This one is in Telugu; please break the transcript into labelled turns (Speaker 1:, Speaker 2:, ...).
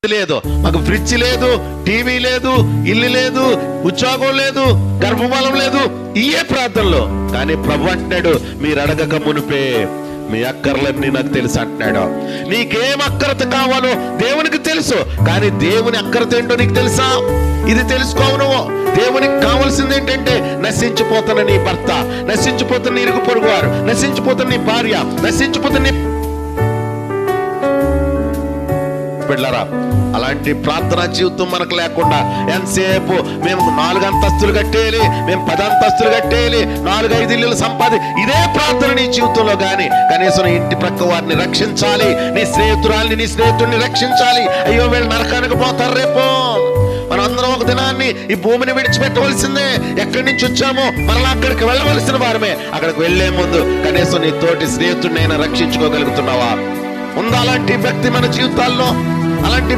Speaker 1: లేదు, మాకు ఫ్రిడ్జ్ లేదు, టీవీ లేదు, ఇల్లు లేదు, ఉద్యోగం లేదు, గర్భఫలం లేదు, ఇయే ప్రార్థనలు. కానీ ప్రభు అంటున్నాడు, మీరు అడగక మునిపే మీ అక్కర్లన్నీ నాకు తెలుసు అంటున్నాడు. నీకేం అక్కరత కావాలో దేవునికి తెలుసు, కానీ దేవుని అక్కరత ఏంటో నీకు తెలుసా? ఇది తెలుసుకోవు నువ్వు. దేవునికి కావాల్సింది ఏంటంటే నశించిపోతున్న నీ భర్త, నశించిపోతున్న నీ ఇరుగు పొరుగు వారు, నశించిపోతున్న నీ భార్య, నశించిపోతున్న నీ బిడ్డలారా. అలాంటి ప్రార్థనా జీవితం మనకు లేకుండా ఎంతసేపు మేము 4 అంతస్తులు కట్టేయాలి, మేము 10 అంతస్తులు కట్టేయాలి, 4-5 ఇల్లులు ఇదే ప్రార్థన నీ జీవితంలో. కానీ కనీసం ఇంటి ప్రక్క వారిని రక్షించాలి, నీ స్నేహితురాల్ని, నీ స్నేహితుడిని రక్షించాలి. అయ్యో వీళ్ళు నరకానికి పోతారు రేపు. మనందరం ఒక దినాన్ని ఈ భూమిని విడిచిపెట్టవలసిందే. ఎక్కడి నుంచి వచ్చామో మరలా అక్కడికి వెళ్ళవలసిన వారమే. అక్కడికి వెళ్లే ముందు కనీసం నీ తోటి స్నేహితుడినైనా రక్షించుకోగలుగుతున్నావా? ఉందా అలాంటి వ్యక్తి మన జీవితాల్లో? అలాంటి